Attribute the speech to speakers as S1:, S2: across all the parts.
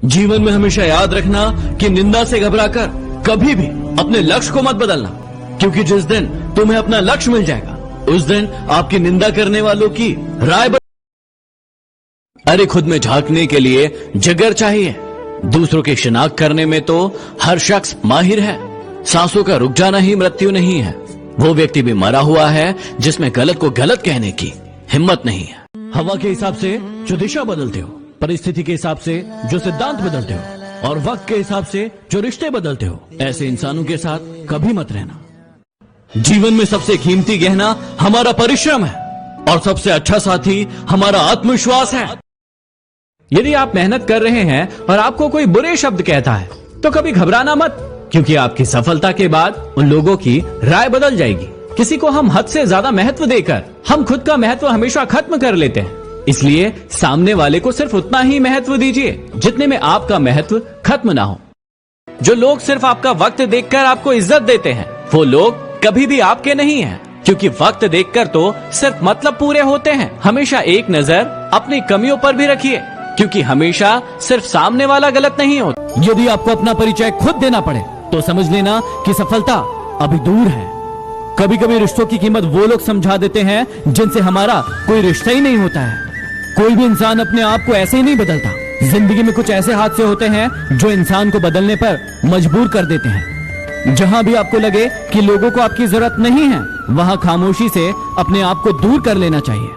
S1: जीवन में हमेशा याद रखना कि निंदा से घबराकर कभी भी अपने लक्ष्य को मत बदलना, क्योंकि जिस दिन तुम्हें अपना लक्ष्य मिल जाएगा उस दिन आपकी निंदा करने वालों की राय अरे खुद में झांकने के लिए जिगर चाहिए। दूसरों की शिनाख्त करने में तो हर शख्स माहिर है। सांसों का रुक जाना ही मृत्यु नहीं है। वो व्यक्ति भी मरा हुआ है जिसमें गलत को गलत कहने की हिम्मत नहीं है। हवा के हिसाब से जो दिशा बदलते हो, परिस्थिति के हिसाब से जो सिद्धांत बदलते हो और वक्त के हिसाब से जो रिश्ते बदलते हो, ऐसे इंसानों के साथ कभी मत रहना। जीवन में सबसे कीमती गहना हमारा परिश्रम है और सबसे अच्छा साथी हमारा आत्मविश्वास है।
S2: यदि आप मेहनत कर रहे हैं और आपको कोई बुरे शब्द कहता है तो कभी घबराना मत, क्योंकि आपकी सफलता के बाद उन लोगों की राय बदल जाएगी। किसी को हम हद से ज्यादा महत्व देकर हम खुद का महत्व हमेशा खत्म कर लेते हैं। इसलिए सामने वाले को सिर्फ उतना ही महत्व दीजिए जितने में आपका महत्व खत्म ना हो। जो लोग सिर्फ आपका वक्त देखकर आपको इज्जत देते हैं वो लोग कभी भी आपके नहीं हैं, क्योंकि वक्त देखकर तो सिर्फ मतलब पूरे होते हैं। हमेशा एक नजर अपनी कमियों पर भी रखिए, क्योंकि हमेशा सिर्फ सामने वाला गलत नहीं होता।
S1: यदि आपको अपना परिचय खुद देना पड़े तो समझ लेना कि सफलता अभी दूर है। कभी कभी रिश्तों की कीमत वो लोग समझा देते हैं जिनसे हमारा कोई रिश्ता ही नहीं होता है। कोई भी इंसान अपने आप को ऐसे ही नहीं बदलता। जिंदगी में कुछ ऐसे हादसे होते हैं जो इंसान को बदलने पर मजबूर कर देते हैं। जहां भी आपको लगे कि लोगों को आपकी जरूरत नहीं है, वहां खामोशी से अपने आप को दूर कर लेना चाहिए।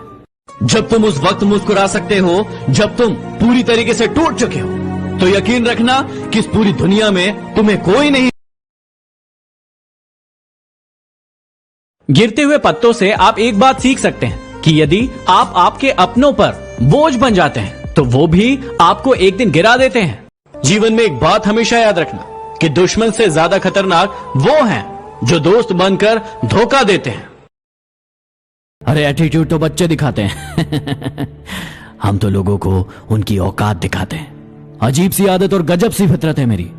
S1: जब तुम उस वक्त मुस्कुरा सकते हो जब तुम पूरी तरीके से टूट चुके हो, तो यकीन रखना कि इस पूरी दुनिया में तुम्हें कोई नहीं।
S2: गिरते हुए पत्तों से आप एक बात सीख सकते हैं कि यदि आप आपके अपनों पर बोझ बन जाते हैं तो वो भी आपको एक दिन गिरा देते हैं।
S1: जीवन में एक बात हमेशा याद रखना कि दुश्मन से ज्यादा खतरनाक वो हैं जो दोस्त बनकर धोखा देते हैं।
S3: अरे एटीट्यूड तो बच्चे दिखाते हैं हम तो लोगों को उनकी औकात दिखाते हैं। अजीब सी आदत और गजब सी फितरत है मेरी।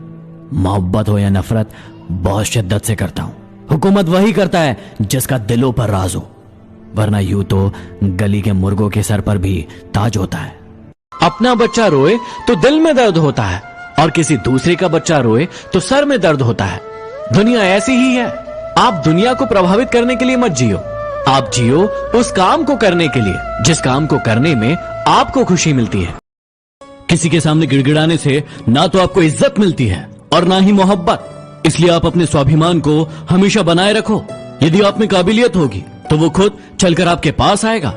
S3: मोहब्बत हो या नफरत बहुत शिद्दत से करता हूं। हुकूमत वही करता है जिसका दिलों पर राज हो, वरना यूं तो गली के मुर्गों के सर पर भी ताज होता है।
S1: अपना बच्चा रोए तो दिल में दर्द होता है और किसी दूसरे का बच्चा रोए तो सर में दर्द होता है। दुनिया ऐसी ही है। आप दुनिया को प्रभावित करने के लिए मत जियो, आप जियो उस काम को करने के लिए जिस काम को करने में आपको खुशी मिलती है। किसी के सामने गिड़गिड़ाने से ना तो आपको इज्जत मिलती है और ना ही मोहब्बत। इसलिए आप अपने स्वाभिमान को हमेशा बनाए रखो। यदि आप में काबिलियत होगी तो वो खुद चलकर आपके पास आएगा।